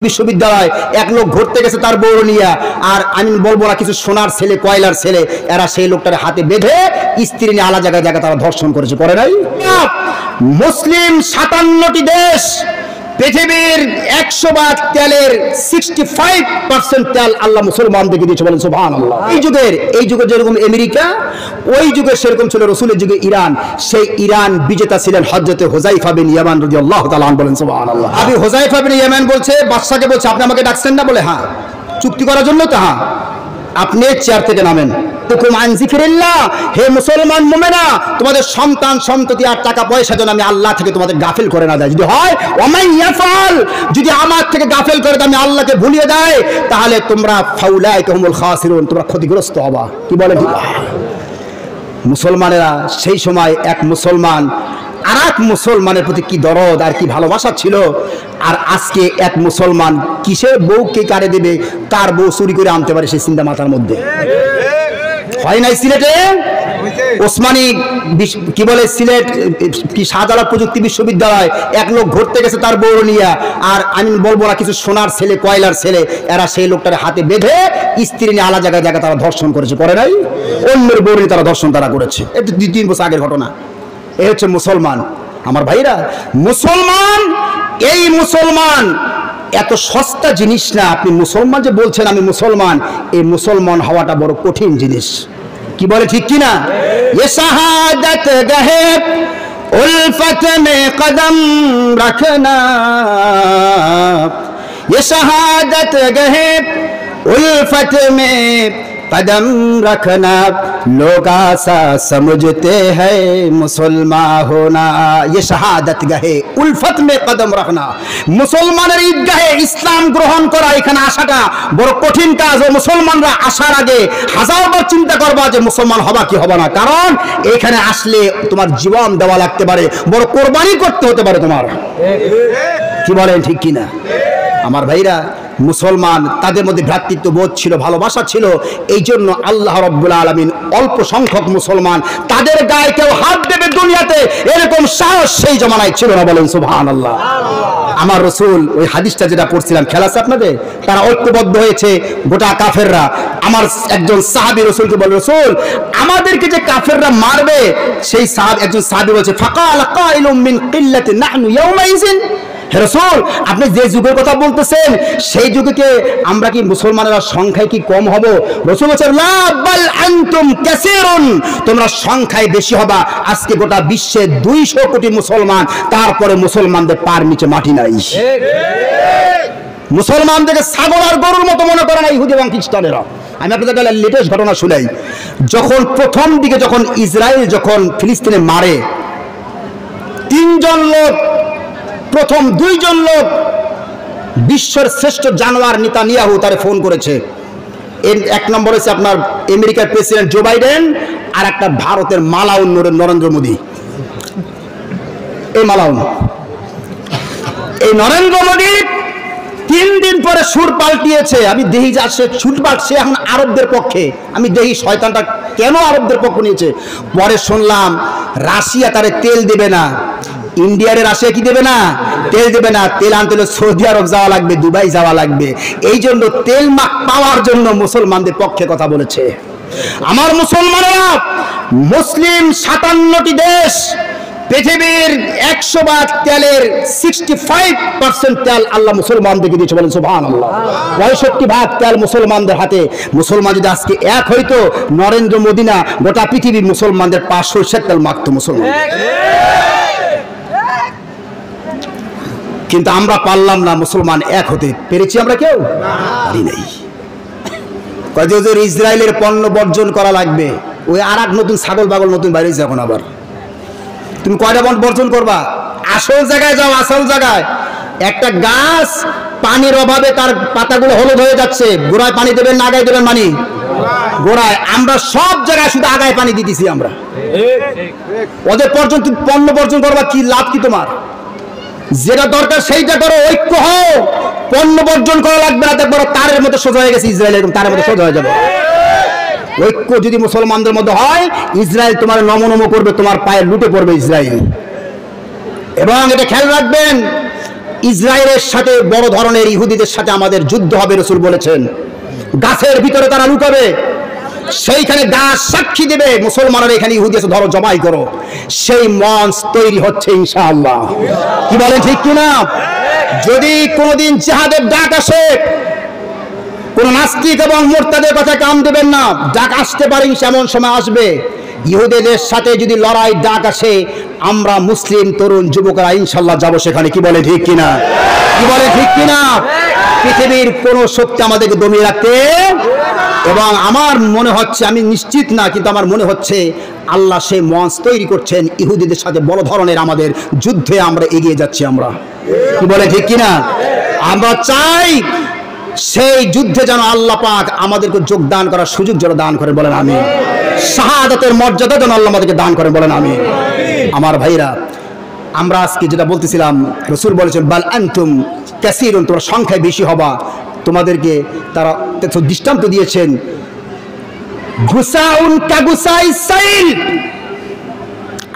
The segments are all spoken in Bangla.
বিশ্ববিদ্যালয় এক লোক ঘুরতে গেছে তার বউ নিয়ে, আর আমি বলবো না কিছু সোনার ছেলে কয়লার ছেলে, এরা সেই লোকটার হাতে বেঁধে স্ত্রী নিয়ে আলাদা জায়গায় জায়গায় তারা ধর্ষণ করেছে, করে নাই? মুসলিম 57টি দেশ, পৃথিবীর 100 ভাগ তেলের 65% তেল আল্লাহ মুসলমানদেরকে দিয়েছে, বলেন সুবহানাল্লাহ। এই যুগে যেরকম আমেরিকা, ওই যুগে সেরকম ছিল রাসূলের যুগে ইরান। সেই ইরান বিজেতা ছিলেন হযরতে হুযায়ফা বিন ইয়ামান রাদিয়াল্লাহু তাআলা আনহু, বলেন সুবহানাল্লাহ। আবু হুযায়ফা বিন ইয়ামান বলছে, বাদশাকে বলছে, আপনি আমাকে ডাকছেন না? বলে হ্যাঁ। চুক্তি করার জন্য? তো হ্যাঁ। আপনি চেয়ার থেকে নামেন। হে মুসলমান মুমিনা, তোমাদের সন্তান সন্ততি আর টাকা পয়সা যেন আমি আল্লাহ থেকে তোমাদের গাফিল করে না দেয়। যদি হয় ওয়ামান ইয়াফাল, যদি আমার থেকে গাফিল করে আমি আল্লাহকে ভুলিয়ে দেয়, তাহলে তোমরা ফাউলাইকা হুমুল খাসিরুন, তোমরা ক্ষতিগ্রস্ত হবা। কি বলে মুসলমানেরা? সেই সময় এক মুসলমান আর এক মুসলমানের প্রতি কি দরদ আর কি ভালোবাসা ছিল। আর আজকে এক মুসলমান কিসের বউ কে কারে দেবে, কার বউ চুরি করে আনতে পারে, সেই চিন্তা মাথার মধ্যে হয় নাই? সিলেটে ওসমানী কি বলে সিলেট কি শাহজালাল প্রযুক্তি বিশ্ববিদ্যালয় এক লোক ঘুরতে গেছে তার বউ নিয়ে, আর আমি বলবো না কিছু সোনার ছেলে কয়লার ছেলে, এরা সেই লোকটার হাতে বেঁধে স্ত্রী নিয়ে আলাদা জায়গায় জায়গায় তারা ধর্ষণ করেছে, করে নাই? অন্যের বউ নিয়ে তারা ধর্ষণ তারা করেছে। এটা 2-3 বছর আগের ঘটনা। এই হচ্ছে মুসলমান। আমার ভাইরা, মুসলমান, এই মুসলমান এত সস্তা জিনিস না। আপনি মুসলমান যে বলছেন আমি মুসলমান, এই মুসলমান হওয়াটা বড় কঠিন জিনিস। কি বলে ঠিক কিনা? ये शहादत गहे उल्फत में कदम रखना, ये शहादत गहे उल्फत में कदम रखना, लोग आसा समझते हैं मुसलमान होना, ये शहादत गहे उल्फत में कदम रखना। মুসলমানের ঈদগাহে ইসলাম গ্রহণ করা, এখানে আসাটা বড় কঠিন কাজ। ও মুসলমানরা আসার আগে হাজারবার চিন্তা করবা যে মুসলমান হবা কি হবা না, কারণ এখানে আসলে তোমার জীবন দেওয়া লাগতে পারে, বড় কোরবানি করতে হতে পারে তোমার। কি বলেন ঠিক কিনা? আমার ভাইরা, মুসলমান তাদের মধ্যে ভ্রাতৃত্ব বোধ ছিল, ভালোবাসা ছিল। এই জন্য আল্লাহ রাব্বুল আলামিন অল্প সংখ্যক মুসলমান, তাদের গায়ে কেউ হাত দেবে দুনিয়াতে এরকম সাহস সেই জমানায় ছিল না, বলেন সুবহানাল্লাহ। আমার রাসূল, ওই হাদিসটা যেটা পড়ছিলাম খেয়াল আছে আপনাদের, তারা ঐক্যবদ্ধ হয়েছে গোটা কাফেররা। আমার একজন সাহাবী রাসূলকে বলে, রাসূল আমাদেরকে যে কাফেররা মারবে, সেই একজন সাহাবী বলছে, ফাকাল কাইলুম মিন কিল্লাতি নাহনু ইয়াউমাইযিন, হে রাসূল আপনি যে যুগের কথা বলতেছেন, সেই যুগে আমরা কি মুসলমানেরা সংখ্যায় কি কম হব? রাসূল বলেন, লা বাল আনতুম কাসীরুন, তোমরা সংখ্যায় বেশি হবা। আজকে গোটা বিশ্বে 200 কোটি মুসলমান, তারপরে মুসলমানদের পার নিচে মাটি নাই। মুসলমানদেরকে ছাগল আর গরুর মতো মনে করে না ইহুদি এবং খ্রিস্টানেরা। আমি আপনাদের লেটেস্ট ঘটনা শুনাই। যখন প্রথম দিকে যখন ইসরায়েল যখন ফিলিস্তিনে মারে, 3 জন লোক, প্রথম 2 জন লোক বিশ্বের শ্রেষ্ঠ জানোয়ার নেতানিয়াহু তারে ফোন করেছে। এক নম্বর হচ্ছে আপনার আমেরিকার প্রেসিডেন্ট জো বাইডেন, আর একটা ভারতের মালাউন নরেন্দ্র মোদী। এই নরেন্দ্র মোদী 3 দিন পরে সুর পাল্টিয়েছে। আমি দেখি যে সে ছুট পাল্টছে এখন আরবদের পক্ষে। আমি দেখি শয়তানটা কেন আরবদের পক্ষ নিয়েছে। পরে শুনলাম রাশিয়া তারে তেল দেবে না, ইন্ডিয়ার রাশিয়া কি দেবে না? তেল দেবে না। তেল আনতে হলে সৌদি আরব যাওয়া লাগবে, দুবাই যাওয়া লাগবে। এই জন্য তেল পাওয়ার জন্য মুসলমানদের পক্ষে কথা বলেছে। আমার মুসলমানেরা, মুসলিম 57টি দেশ, পৃথিবীর 100 ভাগ তেলের 65% তেল আল্লাহ মুসলমানদেরকে দিয়েছে, বলেন সুবহানাল্লাহ। 65 ভাগ তেল মুসলমানদের হাতে। মুসলমান যদি আজকে এক হইতো, নরেন্দ্র মোদী না গোটা পৃথিবীর মুসলমানদের 500 তেল মাখতো মুসলমান। কিন্তু আমরা পারলাম না মুসলমান এক হতে। পেরেছি আমরা? কেউ পারি নাই। কয়েকজন ইসরায়েলের পণ্য বর্জন করা লাগবে, ওই আর এক নতুন ছাগল পাগল নতুন বাইরেছে এখন। আবার তুমি কয়টা বর্জন করবা? আসল জায়গায় যাও, আসল জায়গায়। একটা গাছ পানির অভাবে তার পাতাগুলো হলুদ হয়ে যাচ্ছে, গোড়ায় পানি দেবেন না আগায় দেবেন? পানি গোড়ায়। আমরা সব জায়গায় শুধু আগায় পানি দিতেছি আমরা। ওদের পর্যন্ত পণ্য বর্জন করবা, কি লাভ কি তোমার? যেটা দরকার সেইটা করো, ঐক্য হও। পণ্য বর্জন করা লাগবে না, দেখবো তারের মধ্যে সোজা হয়ে গেছে ইসরায়েল, এরকম তারের মধ্যে সোজা হয়ে যাবে। ঐক্য যদি মুসলমানদের মধ্যে হয়, ইসরায়েল তোমার নমনম করবে, তোমার পায়ে লুটে পড়বে ইসরায়েল। এবং এটা খেয়াল রাখবেন, ইসরায়েলের সাথে বড় ধরনের ইহুদিদের সাথে আমাদের যুদ্ধ হবে, রাসূল বলেছেন। গাছের ভিতরে তারা লুকাবে, সেইখানে গাছ সাক্ষী দেবে মুসলমানরা এখানে ইহুদি আছে, ধরো জবাই করো। সেই মঞ্চ তৈরি হচ্ছে ইনশাআল্লাহ। কি বলেন ঠিক কিনা? যদি কোনোদিন জিহাদের ডাক আসে, কোন নাস্তিক এবং মুরতাদের কথা কান দেবেন না। ডাক আসতে পারে, এমন সময় আসবে ইহুদিদের সাথে যদি লড়াই ডাক আসে, আমরা মুসলিম তরুণ যুবকরা ইনশাআল্লাহ যাব সেখানে। কি বলে ঠিক কিনা? কি বলে ঠিক কিনা? পৃথিবীর কোন শক্তি আমাদেরকে দমিয়ে রাখতে, এবং আমার মনে হচ্ছে, আমি নিশ্চিত না কিন্তু আমার মনে হচ্ছে আল্লাহ সেই মঞ্চ তৈরি করছেন ইহুদিদের সাথে বড় ধরনের আমাদের যুদ্ধে আমরা এগিয়ে যাচ্ছি আমরা। কি বলে ঠিক কিনা? আমরা চাই সেই যুদ্ধে যেন আল্লাহ পাক আমাদেরকে যোগদান করার সুযোগ যেন দান করেন, বলেন আমিন। শাহাদাতের মর্যাদা যেন আল্লাহ আমাদেরকে দান করেন, বলেন আমিন। আমার ভাইরা, আমরা আজকে যেটা বলতেছিলাম, রাসূল বলেছেন বাল আনতুম কাসীরুন, তোমরা সংখ্যায় বেশি হবা। তোমাদেরকে তারা দৃষ্টান্ত দিয়েছেন, গুসাউন কাগুসাই সাইল।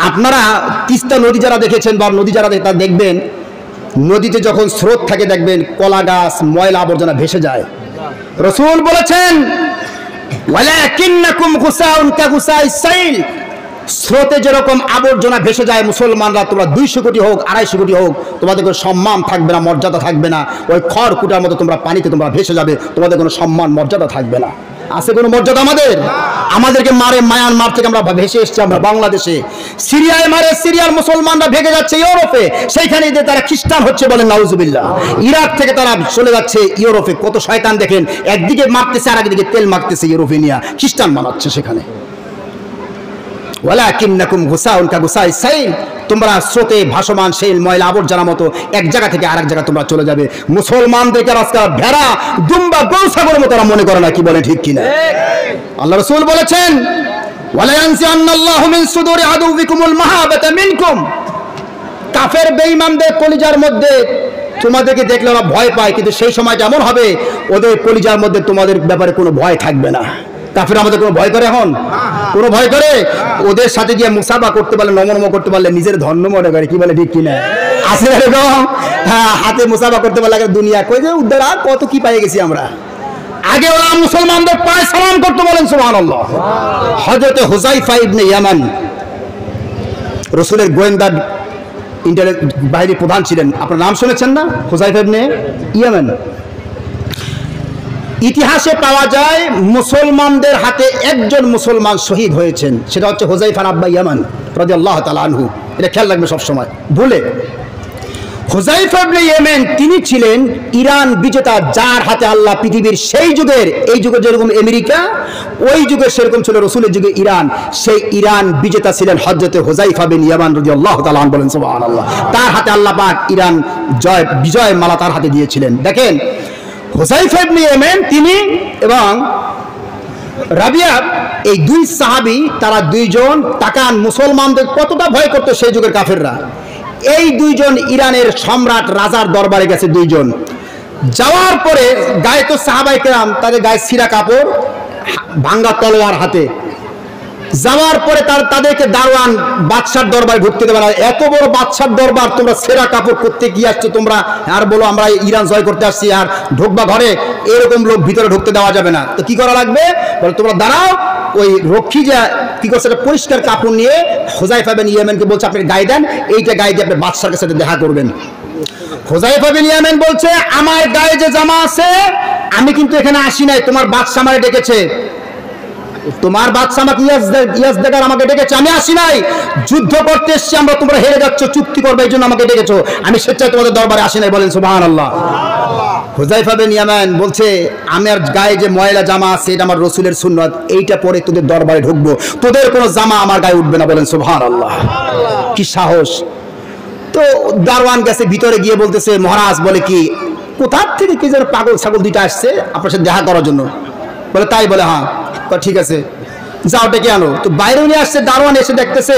আপনারা তিস্তা নদী যারা দেখেছেন বা নদী যারা তা দেখবেন, নদীতে যখন স্রোত থাকে দেখবেন কলা গাছ ময়লা আবর্জনা ভেসে যায়। রাসূল বলেছেন ওয়ালাকিন্নাকুম গুসাউন কাগুসাই সাইল, স্রোতে যেরকম আবর্জনা ভেসে যায়, মুসলমানরা তোমরা 200 কোটি হোক 250 কোটি হোক, তোমাদের কোনো সম্মান থাকবে না, মর্যাদা থাকবে না। ওই খড়কুটার মতো তোমরা পানিতে তোমরা ভেসে যাবে, তোমাদের কোনো সম্মান মর্যাদা থাকবে না। আছে কোনো মর্যাদা আমাদের? আমাদেরকে মারে মায়ানমার থেকে আমরা ভেসে এসেছি, আমরা বাংলাদেশে। সিরিয়ায় মারে, সিরিয়ার মুসলমানরা ভেগে যাচ্ছে ইউরোপে, সেইখানে তারা খ্রিস্টান হচ্ছে, বলেন নাউজুবিল্লাহ। ইরাক থেকে তারা চলে যাচ্ছে ইউরোপে। কত শয়তান দেখেন, একদিকে মারতেছে আর একদিকে তেল মারতেছে, ইউরোপে নিয়ে খ্রিস্টান বানাচ্ছে সেখানে। ওয়ালাকিন্নাকুম গুসাউন কাগুসাই সাইল, তোমরা স্রোতে ভাসমান সেই ময়লা আবর্জনার মতো এক জায়গা থেকে আরেক জায়গায় তোমরা চলে যাবে। মুসলমানদেরকে আজকাল ভেড়া দুম্বা গরু ছাগলের মতো তারা মনে করে না। কি বলে ঠিক কিনা? আল্লাহ রাসূল বলেছেন ওয়ালা ইয়ানসিআন্নাল্লাহু মিন সুদুরি আদুবিকুমুল মাহাবাতা মিনকুম, কাফের বেঈমানদের কলিজার মধ্যে তোমাদেরকে দেখলে ওরা ভয় পায়, কিন্তু সেই সময়টা এমন হবে ওদের কলিজার মধ্যে তোমাদের ব্যাপারে কোনো ভয় থাকবে না। কাফের আমাদের কোনো ভয় করে? এখন কোনো ভয় করে? ওদের সাথে গিয়ে মুসাফা করতে পারলে, নমনম করতে পারলে নিজের ধন্য মনে করে। কি বলে ঠিক কিনা? আছে এরকম? হ্যাঁ, হাতে মুসাফা করতে পারলে দুনিয়া কই যে উদ্ধার, আর কত কি পেয়ে গেছি আমরা। আগে ওরা মুসলমানদের পায়ে সালাম করতে, বলেন সুবহানাল্লাহ। হযরত হুযায়ফা ইবনে ইয়ামান রাসূলের গোয়েন্দা ইন্টারনেট বাহিনী প্রধান ছিলেন। আপনার নাম শুনেছেন না? হুযায়ফা ইবনে ইয়ামান। ইতিহাসে পাওয়া যায় মুসলমানদের হাতে একজন মুসলমান শহীদ হয়েছেন, সেটা হচ্ছে হুযায়ফা আব্বা ইয়ামান রাদিয়াল্লাহু তাআলা আনহু। এটা খেয়াল রাখবেন সবসময়, ভুলে। হুযায়ফা ইবনে ইয়ামান তিনি ছিলেন ইরান বিজেতা, যার হাতে আল্লাহ পৃথিবীর সেই যুগের, এই যুগে যেরকম আমেরিকা, ওই যুগে সেরকম ছিল রাসূলের যুগে ইরান, সেই ইরান বিজেতা ছিলেন হযরত হুযায়ফা বিন ইয়ামান রাদিয়াল্লাহু তাআলা আনহু। বলেন সুবহানাল্লাহ। তার হাতে আল্লাহ পাক ইরান বিজয় মালা তার হাতে দিয়েছিলেন। দেখেন হুযায়ফা ইবনে ইয়ামান তিনি এবং রাবিয়া, এই দুই সাহাবী, তারা দুইজন তাকান মুসলমানদের কতটা ভয় করতো সেই যুগের কাফেররা। এই দুইজন ইরানের সম্রাট রাজার দরবারে গেছে দুইজন। যাওয়ার পরে গায়ে তো সাহাবায়ে কেরাম, তাদের গায়ে ছিঁড়া কাপড়, ভাঙ্গা তলোয়ার হাতে। যাওয়ার পরে তাদেরকে দারোয়ান বাদশার দরবারে ঢুকতে দেবে না। এত বড় বাদশার দরবার, তোমরা ছেঁড়া কাপড় করতে কি আসছো তোমরা? আর বলো আমরা ইরান জয় করতে আসছি, আর ঢুকবা ঘরে, এরকম লোক ভিতরে ঢুকতে দেওয়া যাবে না। তো কি করা লাগবে? বলে তোমরা দাঁড়াও। ওই রক্ষী যা কি করছে, একটা পরিষ্কার কাপড় নিয়ে হুযায়ফা বিন ইয়ামানকে বলছে আপনি গায়ে দেন, এইটা গায়ে দিয়ে আপনি বাদশার সাথে দেখা করবেন। হুযায়ফা বিন ইয়ামান বলছে আমার গায়ে যে জামা আছে, আমি কিন্তু এখানে আসি নাই, তোমার বাদশা আমারে ডেকেছে। তোমার বাদশা আমাকে ইয়াস দেখার আমাকে ডেকেছে, আমি আসি নাই, যুদ্ধ করতে এসেছি আমরা, তোমরা হেরে যাচ্ছ, চুক্তি করবে এই জন্য আমাকে ডেকেছো, আমি স্বেচ্ছায় তোমাদের দরবারে আসি নাই। বলেন সুবহানাল্লাহ। হুযায়ফা বিন ইয়ামান বলছে আমার গায়ে যে ময়লা জামা আছে এটা আমার রাসূলের সুন্নাত, এইটা পরে তোদের দরবারে ঢুকবো, তোদের কোনো জামা আমার গায়ে উঠবে না। বলেন সুবহানাল্লাহ। কি সাহস! তো দারওয়ান গেছে ভিতরে গিয়ে বলতেছে মহারাজ বলে কি কোথার থেকে কি যেন পাগল ছাগল দুইটা আসছে আপনার সাথে দেখা করার জন্য। বলে তাই? বলে হ্যাঁ। ঠিক আছে যাও ডেকে আনো। তো বাইরে নিয়ে আসছে, দারোয়ান এসে দেখতেছে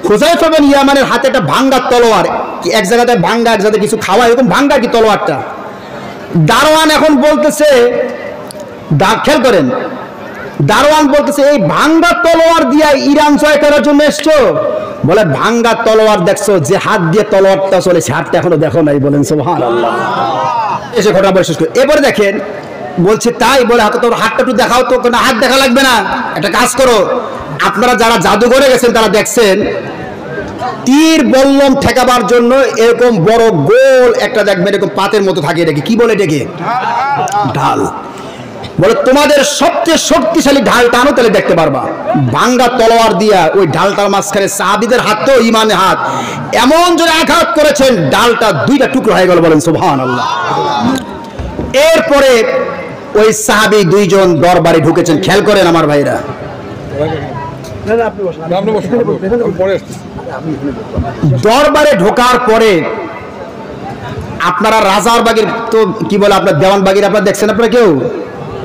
হুযায়ফা বিন ইয়ামানের হাতে একটা ভাঙ্গা তলোয়ার, এক জায়গাতে ভাঙ্গা এক জায়গাতে কিছু খাওয়া, এরকম ভাঙ্গা কি তলোয়ারটা। দারোয়ান এখন বলতেছে, খেয়াল করেন, দারোয়ান বলতেছে এই ভাঙ্গা তলোয়ার দিয়া ইরান জয় করার জন্য এসছো? বলে ভাঙ্গা তলোয়ার দেখছো, যে হাত দিয়ে তলোয়ারটা চলে সে হাতটা এখনো দেখো নাই, বলেন সুবহানাল্লাহ। এসে ঘটনা বলে শেষ করে এবারে দেখেন বলছে তাই বলে তোর হাতটা একটু দেখাও তো, না হাত দেখা লাগবে না, একটা কাজ করো, আপনারা যারা জাদুঘরে গেছেন তারা দেখছেন তীর বল্লম ঠেকাবার জন্য এরকম বড় গোল একটা দেখবেন এরকম পাতের মতো থাকে, এটাকে কি বলে, এটাকে ঢাল বলে। তোমাদের সবচেয়ে শক্তিশালী ঢাল টানো তাহলে দেখতে পারবা। ভাঙ্গা তলোয়ার দিয়া ওই ঢালটার মাঝখানে সাহাবীদের হাত তো ইমানে হাত এমন জোরে আঘাত করেছেন ডালটা দুইটা টুকরো হয়ে গেল, বলেন সুবহানাল্লাহ। এরপরে ওই সাহাবী দুইজন দরবারে ঢুকেছেন, খেয়াল করেন আমার ভাইরা। দরবারে ঢোকার পরে আপনারা রাজার বাগের তো কি বলে আপনার দেওয়ান বাগের আপনারা দেখছেন, আপনারা কেউ?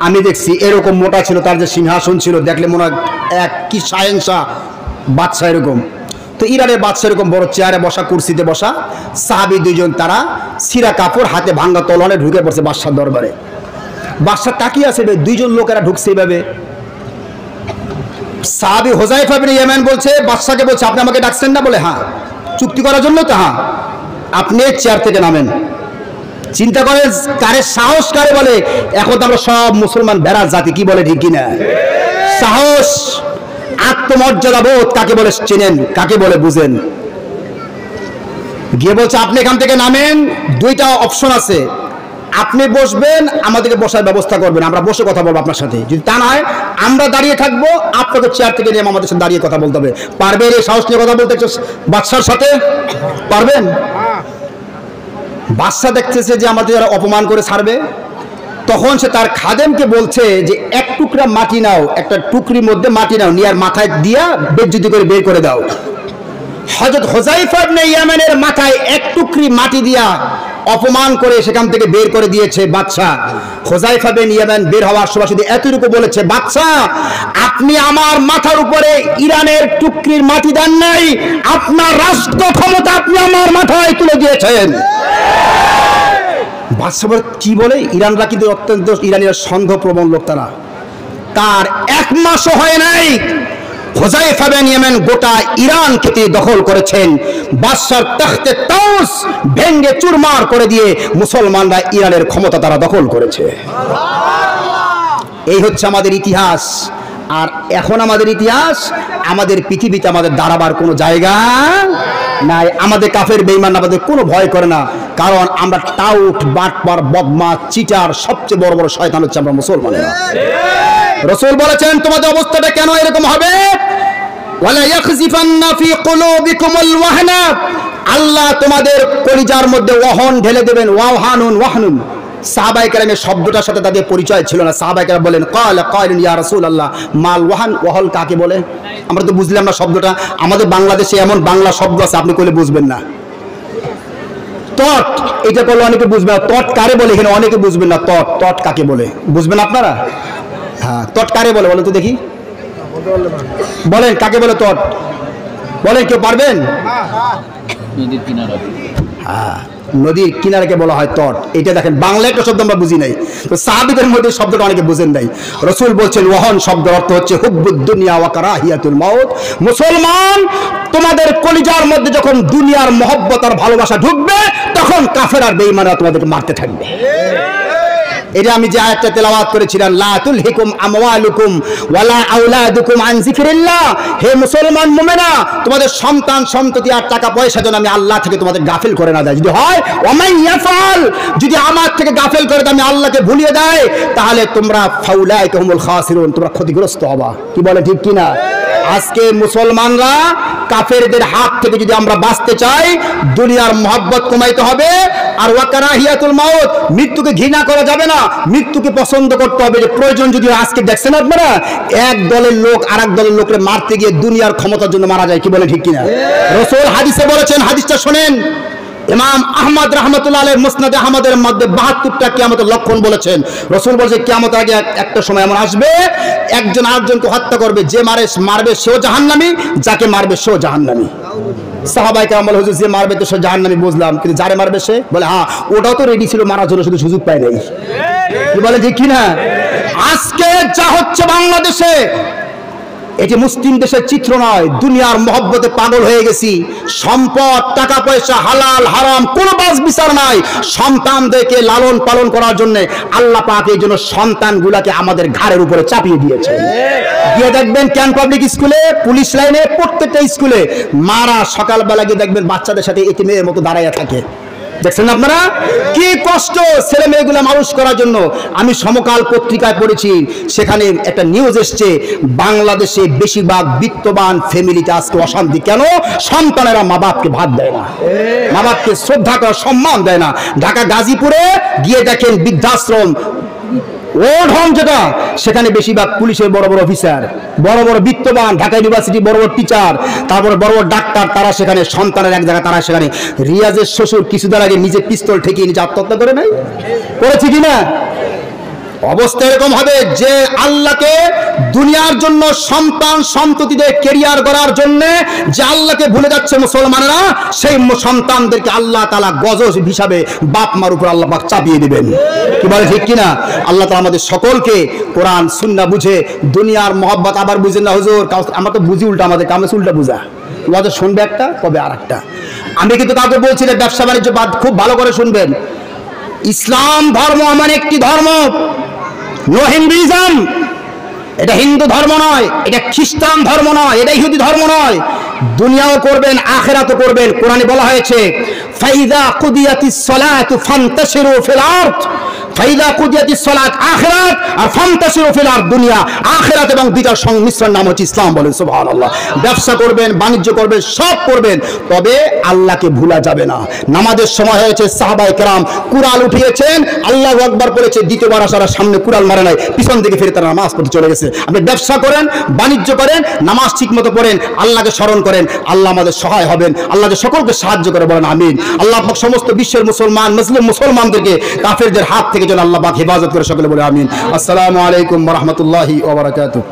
আমি দেখছি এরকম মোটা ছিল, তার যে সিংহাসন ছিল দেখলে মনে হয় এক কি শাহেনশাহ বাদশা এরকম। তো ইরানের বাদশা এরকম বড় চেয়ারে বসা, কুরসিতে বসা, সাহাবী দুইজন তারা সিরা কাপড় হাতে ভাঙ্গা তলোয়ারে ঢুকে পড়ছে বাদশার দরবারে। বাদশা তাকিয়ে আছে, দুইজন লোকেরা ঢুকছে এইভাবে। সাহাবী হুযায়ফা বিন ইয়ামান বলছে, বাদশাকে বলছে আপনি আমাকে ডাকছেন না? বলে হ্যাঁ। চুক্তি করার জন্য? তো হ্যাঁ। আপনি চেয়ার থেকে নামেন। চিন্তা করে কারে সাহস কারে বলে, এখন তো আমরা সব মুসলমান বেড়ার জাতি, কি বলে ঠিক কিনা? সাহস আত্মমর্যাদা বোধ কাকে বলে চেনেন, কাকে বলে বুঝেন। গিয়ে বলছে আপনি এখান থেকে নামেন, দুইটা অপশন আছে, আপনি বসবেন, আমাদেরকে বসার ব্যবস্থা করবেন, আমরা বসে কথা বলবো আপনার সাথে। যদি তা নয় আমরা দাঁড়িয়ে থাকবো, আপনাকে চেয়ার থেকে নিয়ে আমাদের সাথে দাঁড়িয়ে কথা বলতে হবে। পারবেন এই সাহস নিয়ে কথা বলতে বাদশার সাথে? পারবেন? বাদশা দেখতেছে যে আমাদের যারা অপমান করে ছাড়বে, তখন সে তার খাদেমকে বলছে যে এক টুকরা মাটি নাও, একটা টুকরির মধ্যে মাটি নাও, নিয়ে আর মাথায় দিয়া বেজ্জতি করে বের করে দাও। হযরত হুযায়ফা ইবনে ইয়ামানের মাথায় এক টুকরি মাটি দিয়া অপমান করে সেখান থেকে বের করে দিয়েছে বাদশা। হুযায়ফা বিন ইয়ামান বের হওয়ার সময় শুধু এতটুকু বলেছে, বাদশা আপনি আমার মাথার উপরে ইরানের টুকরির মাটি দেন নাই, আপনার রাষ্ট্র ক্ষমতা আপনি আমার মাথায় তুলে দিয়েছেন। বাদশা বলে কি বলে? ইরানরা কিন্তু অত্যন্ত, ইরানিরা সংঘপ্রবণ লোক, তার এক মাসও হয় নাই হুযায়ফা বিন ইয়ামান গোটা ইরানকে তিনি দখল করেছেন। বাদশার তখতে তাউস ভেঙ্গে চুরমার করে দিয়ে মুসলমানরা ইরানের ক্ষমতা তারা দখল করেছে। এই হচ্ছে আমাদের ইতিহাস। আর এখন আমাদের ইতিহাস, আমাদের পৃথিবীতে আমাদের দাঁড়াবার কোনো জায়গা নাই। আমাদের কাফের বেঈমান আমাদের কোনো ভয় করে না, কারণ আমরা টাউট, বাটপার, বদমাশ, চিটার, সবচেয়ে বড় বড় শয়তান হচ্ছে আমরা মুসলমানেরা। রাসূল বলেছেন তোমাদের অবস্থাটা কেন এরকম হবে? ওয়ালা ইয়াখযিফান্না ফি কুলুবিকুমুল ওয়াহনা, আল্লাহ তোমাদের কলিজার মধ্যে ওহন ঢেলে দেবেন। ওয়াহানুন ওয়াহনুন, সাহাবায়ে কেরামের শব্দটার সাথে তাদের পরিচয় ছিল না। সাহাবায়ে কেরাম বলেন ক্বালা ক্বাইলুন ইয়া রাসূলুল্লাহ মাল ওয়াহান, ওহল কাকে বলে? আমরা তো বুঝলাম না শব্দটা। আমাদের বাংলাদেশে এমন বাংলা শব্দ আছে আপনি কইলে বুঝবেন না। তট, এটা বলে অনেকে বুঝবে না। তট কারে বলে এখানে অনেকে বুঝবেন না। তট, তট কাকে বলে বুঝবেন আপনারা? হ্যাঁ, তট কারে বলে বলেন তো দেখি, বলেন কাকে বলে তট? বলেন, কেউ পারবেন? নদীর কিনারা। হ্যাঁ, নদীর কিনারাকে বলা হয় তট। এটা দেখেন বাংলা একটা শব্দ আমরা বুঝি নাই, তো সাহাবীদের মধ্যে শব্দটা অনেকে বুঝেন নাই। রাসূল বলছেন ওহন শব্দের অর্থ হচ্ছে হুব্বুদ দুনিয়া ওয়া কারাহিয়াতুল মাউত। মুসলমান তোমাদের কলিজার মধ্যে যখন দুনিয়ার মহব্বত আর ভালোবাসা ঢুকবে, তখন কাফের আর বেঈমানরা তোমাদেরকে মারতে থাকবে। এটা আমি যে আয়াতটা তেলাওয়াত করেছিলাম, লা তুলহিকুম আমওয়ালুকুম ওয়ালা আওলাদুকুম আন যিকরিল্লাহ, হে মুসলমান মুমিনা তোমাদের সন্তান সন্ততি আর টাকা পয়সা যেন আমি আল্লাহ থেকে তোমাদের গাফিল করে না দেয়। যদি হয় ওয়ামান ইয়াফআল, যদি আমার থেকে গাফিল করে আমি আল্লাহকে ভুলিয়ে দেয়, তাহলে তোমরা ফাউলাইকা হুমুল খাসিরুন, তোমরা ক্ষতিগ্রস্ত হবা। কি বলে ঠিক কি না? আজকে মুসলমানরা কাফেরদের হাত থেকে যদি আমরা বাঁচতে চাই, দুনিয়ার মহব্বত কমাইতে হবে, আর ওয়াকারাহিয়াতুল মাউত, মৃত্যুকে ঘৃণা করা যাবে না, মৃত্যুকে পছন্দ করতে হবে। যে প্রয়োজন যদি আজকে দেখছেন আপনারা, এক দলের লোক আর এক দলের লোককে মারতে গিয়ে দুনিয়ার ক্ষমতার জন্য মারা যায়। কি বলে ঠিক কিনা? রাসূল হাদিসে বলেছেন, হাদিসটা শুনেন, ইমাম আহমদ রাহমাতুল্লাহ আলাইহি মুসনাদ আহমদের মধ্যে 72টা কিয়ামতের লক্ষণ বলেছেন। রাসূল বলেছে কিয়ামতের আগে একটা সময় এমন আসবে, একজন আরেকজনকে হত্যা করবে, যে মারবে সেও জাহান্নামী, যাকে মারবে সেও জাহান্নামী। সাহাবায়ে কেরাম বলে হুজুর যে মারবে তো সে জাহান্নামী বুঝলাম, কিন্তু যারে মারবে সে? বলে হ্যাঁ, ওটাও তো রেডি ছিল মারার জন্য, শুধু সুযোগ পায় নাই। কি বলে ঠিক কিনা? আজকে যা হচ্ছে বাংলাদেশে, এটি মুসলিম দেশের চিত্র নয়। দুনিয়ার মহব্বতে পাগল হয়ে গেছি। সম্পদ, টাকা পয়সা, হালাল হারাম কোনো বাস বিচার নাই। সন্তানদেরকে লালন পালন করার জন্য আল্লাহ পাক এই জন্য সন্তানগুলাকে আমাদের ঘাড়ের উপরে চাপিয়ে দিয়েছে। গিয়ে দেখবেন ক্যান পাবলিক স্কুলে, পুলিশ লাইনে, প্রত্যেকটা স্কুলে মারা সকালবেলা গিয়ে দেখবেন বাচ্চাদের সাথে এতিমের মতো দাঁড়াইয়া থাকে। দেখছেন আপনারা কি কষ্ট ছেলে মেয়েগুলো মানুষ করার জন্য। আমি সমকাল পত্রিকায় পড়েছি, সেখানে একটা নিউজ এসছে, বাংলাদেশে বেশিরভাগ বিত্তবান ফ্যামিলিতে আজকে অশান্তি। কেন? সন্তানেরা মা বাপকে ভাত দেয় না, মা বাপকে শ্রদ্ধা করা, সম্মান দেয় না। ঢাকা গাজীপুরে গিয়ে দেখেন বৃদ্ধাশ্রম, ওল্ড হোম যেটা, সেখানে বেশিরভাগ পুলিশের বড় বড় অফিসার, বড় বড় বিত্তবান, ঢাকা ইউনিভার্সিটি বড় বড় টিচার, তারপরে বড় বড় ডাক্তার, তারা সেখানে সন্তানের এক জায়গায়, তারা সেখানে। রিয়াজের শ্বশুর কিছুদিন আগে নিজে পিস্তল ঠেকিয়ে নিজে আত্মহত্যা করে নাই, করেছে কিনা? অবস্থা এরকম হবে যে আল্লাহকে দুনিয়ার জন্য, সন্তান সন্ততিদের কেরিয়ার করার জন্য যে আল্লাহকে ভুলে যাচ্ছে মুসলমানেরা, সেই সন্তানদেরকে আল্লাহ তাআলা গজব হিসাবে বাপ মার উপর আল্লাহ পাক চাপিয়ে দিবেন। কি বলে ঠিক কিনা? আল্লাহ তাআলা আমাদের সকলকে কোরআন সুন্নাহ বুঝে দুনিয়ার মহব্বত আবার বুঝেন না হুজুর, আমরা তো বুঝি উল্টা, আমাদের কামে উল্টা বুঝা। ওয়াজ শুনবে একটা, কবে আর একটা। আমি কিন্তু কাউকে বলছি না ব্যবসা বাণিজ্য বাদ, খুব ভালো করে শুনবেন। ইসলাম ধর্ম এমন একটি ধর্ম, নো হিন্দুইজম, এটা হিন্দু ধর্ম নয়, এটা খ্রিস্টান ধর্ম নয়, এটা ইহুদি ধর্ম নয়। দুনিয়াও করবেন, আখিরাতও করবেন। কোরআনে বলা হয়েছে ফাইদা কুদিয়াতিস সালাতু ফান্তাশিরু ফিল আরদ, ফাইদা কুদিয়াতিস সালাত আখিরাত, আর ফান্তাশিরু ফিল আরদ দুনিয়া। আখিরাত এবং দুইটার সংমিশ্রণ নাম হচ্ছে ইসলাম। বলেন সুবহানাল্লাহ। ব্যবসা করবেন, বাণিজ্য করবেন, সব করবেন, তবে আল্লাহকে ভুলা যাবে না। নামাজের সময় হয়েছে, সাহাবায়ে কেরাম কুরআন উঠিয়েছেন, আল্লাহু আকবার বলেছে, দ্বিতীয়বার আসার সামনে কুরআন মারে নাই, পিছন দিকে ফিরে তারা নামাজ পড়তে চলে গেছে। আপনি ব্যবসা করেন, বাণিজ্য করেন, নামাজ ঠিকমতো পড়েন, আল্লাহকে স্মরণ করেন, আল্লাহ আমাদের সহায় হবেন। আল্লাহকে সকলকে সাহায্য করে, বলেন আমিন। আল্লাহ পাক সমস্ত বিশ্বের মুসলমান, মুসলিম মুসলমানদেরকে কাফেরদের হাত থেকে যেন আল্লাহ পাক হেফাজত করে, সকলে বলে আমিন। আসসালামু আলাইকুম ওয়া রাহমাতুল্লাহি ওয়া বারাকাতুহু।